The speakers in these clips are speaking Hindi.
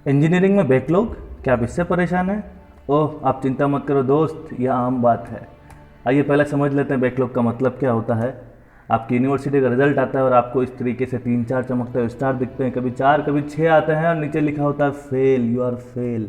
इंजीनियरिंग में बैकलॉग, क्या आप इससे परेशान हैं? ओह, आप चिंता मत करो दोस्त, यह आम बात है। आइए पहले समझ लेते हैं बैकलॉग का मतलब क्या होता है। आपकी यूनिवर्सिटी का रिजल्ट आता है और आपको इस तरीके से 3-4 चमकते हुए स्टार दिखते हैं, कभी 4 कभी 6 आते हैं और नीचे लिखा होता है फेल, यू आर फेल।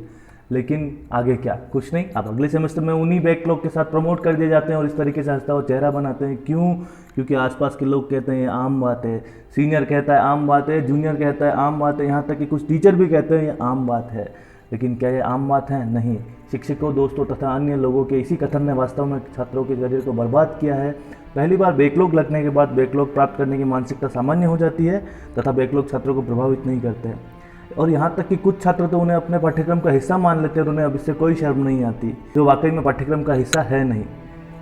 लेकिन आगे क्या? कुछ नहीं। आप अगले सेमेस्टर में उन्हीं बैकलॉग के साथ प्रमोट कर दिए जाते हैं और इस तरीके से हंसता हुआ चेहरा बनाते हैं। क्यों? क्योंकि आसपास के लोग कहते हैं ये आम बात है, सीनियर कहता है आम बात है, जूनियर कहता है आम बात है, यहाँ तक कि कुछ टीचर भी कहते हैं ये आम बात है। लेकिन क्या ये आम बात है? नहीं। शिक्षकों, दोस्तों तथा अन्य लोगों के इसी कथन ने वास्तव में छात्रों के करियर को बर्बाद किया है। पहली बार बैकलॉग लगने के बाद बैकलॉग प्राप्त करने की मानसिकता सामान्य हो जाती है तथा बैकलॉग छात्रों को प्रभावित नहीं करते। और यहाँ तक कि कुछ छात्र तो उन्हें अपने पाठ्यक्रम का हिस्सा मान लेते हैं और उन्हें अब इससे कोई शर्म नहीं आती, जो वाकई में पाठ्यक्रम का हिस्सा है नहीं।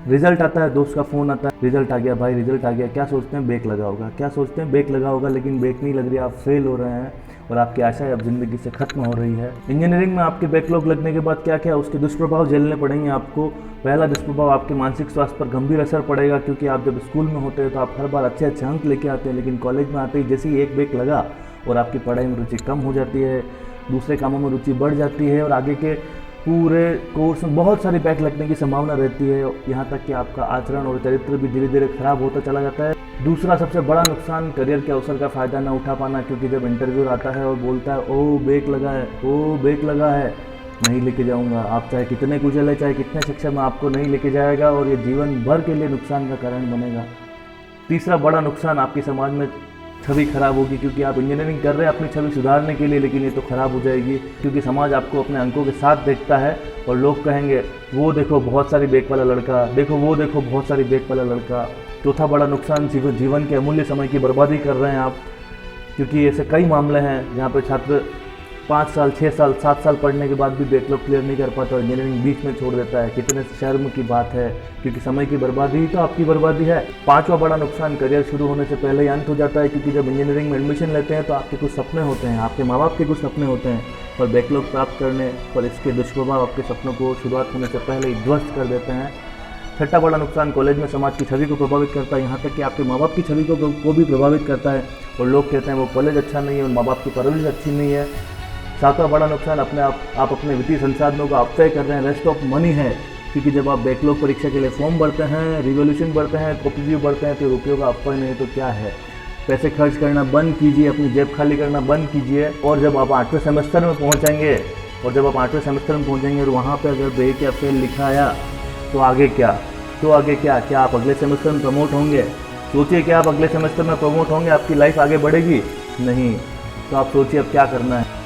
रिजल्ट आता है, दोस्त का फ़ोन आता है, रिजल्ट आ गया भाई, रिजल्ट आ गया। क्या सोचते हैं? बैक लगा होगा। क्या सोचते हैं? बैक लगा होगा, लेकिन बैक नहीं लग रही, आप फेल हो रहे हैं और आपकी आशाएं अब ज़िंदगी से खत्म हो रही है। इंजीनियरिंग में आपके बैकलॉग लगने के बाद क्या क्या उसके दुष्प्रभाव झेलने पड़ेंगे आपको। पहला दुष्प्रभाव, आपके मानसिक स्वास्थ्य पर गंभीर असर पड़ेगा, क्योंकि आप जब स्कूल में होते हैं तो आप हर बार अच्छे अच्छे अंक लेके आते हैं, लेकिन कॉलेज में आते ही जैसे ही एक बैक लगा और आपकी पढ़ाई में रुचि कम हो जाती है, दूसरे कामों में रुचि बढ़ जाती है और आगे के पूरे कोर्स में बहुत सारी बैक लगने की संभावना रहती है। यहाँ तक कि आपका आचरण और चरित्र भी धीरे धीरे खराब होता चला जाता है। दूसरा सबसे बड़ा नुकसान, करियर के अवसर का फ़ायदा ना उठा पाना, क्योंकि जब इंटरव्यू आता है और बोलता है ओ बैक लगा है, ओ बैक लगा है, नहीं लेके जाऊँगा, आप चाहे कितने कुशल है, चाहे कितने शिक्षक में, आपको नहीं लेके जाएगा और ये जीवन भर के लिए नुकसान का कारण बनेगा। तीसरा बड़ा नुकसान, आपकी समाज में छवि खराब होगी, क्योंकि आप इंजीनियरिंग कर रहे हैं अपनी छवि सुधारने के लिए, लेकिन ये तो खराब हो जाएगी, क्योंकि समाज आपको अपने अंकों के साथ देखता है और लोग कहेंगे वो देखो बहुत सारी बैक वाला लड़का, देखो वो देखो बहुत सारी बैक वाला लड़का। चौथा बड़ा नुकसान, जीवन के अमूल्य समय की बर्बादी कर रहे हैं आप, क्योंकि ऐसे कई मामले हैं जहाँ पर छात्र 5 साल, 6 साल, 7 साल पढ़ने के बाद भी बैकलॉग क्लियर नहीं कर पाता और इंजीनियरिंग बीच में छोड़ देता है। कितने शर्म की बात है, क्योंकि समय की बर्बादी ही तो आपकी बर्बादी है। पांचवा बड़ा नुकसान, करियर शुरू होने से पहले ही अंत हो जाता है, क्योंकि जब इंजीनियरिंग में एडमिशन लेते हैं तो आपके कुछ सपने होते हैं, आपके माँ बाप के कुछ सपने होते हैं, पर बैकलॉग प्राप्त करने पर इसके दुष्प्रभाव आपके सपनों को शुरुआत होने से पहले ही ध्वस्त कर देते हैं। छठा बड़ा नुकसान, कॉलेज में समाज की छवि को प्रभावित करता है, यहाँ तक कि आपके माँ बाप की छवि को भी प्रभावित करता है और लोग कहते हैं वो कॉलेज अच्छा नहीं है और माँ बाप की परवरिश अच्छी नहीं है। सातवां बड़ा नुकसान, आप अपने वित्तीय संसाधनों का अपव्यय कर रहे हैं, वेस्ट ऑफ मनी है, क्योंकि जब आप बैकलॉग परीक्षा के लिए फॉर्म भरते हैं, रिवोल्यूशन भरते हैं, कॉम्पिटिटिव भरते हैं, तो रुपयों का अपव्यय नहीं तो क्या है। पैसे खर्च करना बंद कीजिए, अपनी जेब खाली करना बंद कीजिए। और जब आप 8वें सेमेस्टर में पहुँचेंगे और वहाँ पर अगर बैक या फेल लिखा आया तो आगे क्या? क्या आप अगले सेमेस्टर में प्रमोट होंगे? सोचिए, क्या आप अगले सेमेस्टर में प्रमोट होंगे? आपकी लाइफ आगे बढ़ेगी? नहीं। तो आप सोचिए अब क्या करना है।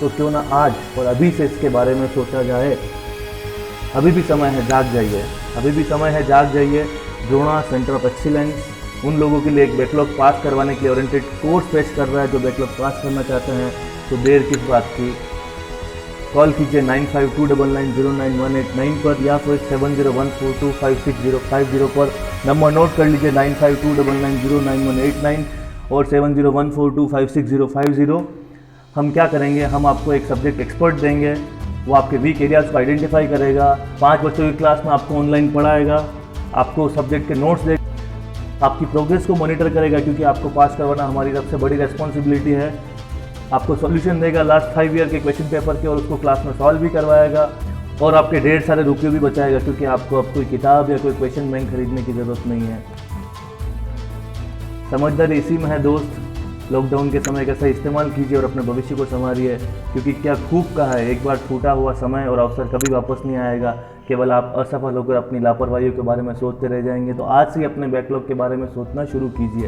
तो क्यों ना आज और अभी से इसके बारे में सोचा जाए। अभी भी समय है, जाग जाइए। अभी भी समय है, जाग जाइए। द्रोणा सेंटर ऑफ एक्सीलेंस उन लोगों के लिए एक बैकलॉग पास करवाने के लिए ओरिएंटेड कोर्स पेश कर रहा है जो बैकलॉग पास करना चाहते हैं। तो देर किस बात की, कॉल कीजिए 9529909189 पर या फिर 7014256050 पर। नंबर नोट कर लीजिए 9529909189 और 7014256050। हम क्या करेंगे, हम आपको एक सब्जेक्ट एक्सपर्ट देंगे, वो आपके वीक एरियाज़ को आइडेंटिफाई करेगा, 5 बच्चों की क्लास में आपको ऑनलाइन पढ़ाएगा, आपको सब्जेक्ट के नोट्स देगा, आपकी प्रोग्रेस को मॉनिटर करेगा, क्योंकि आपको पास करवाना हमारी सबसे बड़ी रिस्पॉन्सिबिलिटी है। आपको सॉल्यूशन देगा लास्ट 5 ईयर के क्वेश्चन पेपर के और उसको क्लास में सॉल्व भी करवाएगा और आपके ढेर सारे रुपये भी बचाएगा, क्योंकि आपको अब कोई किताब या कोई क्वेश्चन बैंक खरीदने की ज़रूरत नहीं है। समझदारी इसी में है दोस्त। लॉकडाउन के समय का सही इस्तेमाल कीजिए और अपने भविष्य को संवारिए, क्योंकि क्या खूब कहा है, एक बार छूटा हुआ समय और अवसर कभी वापस नहीं आएगा। केवल आप असफल होकर अपनी लापरवाहियों के बारे में सोचते रह जाएंगे। तो आज से अपने बैकलॉग के बारे में सोचना शुरू कीजिए।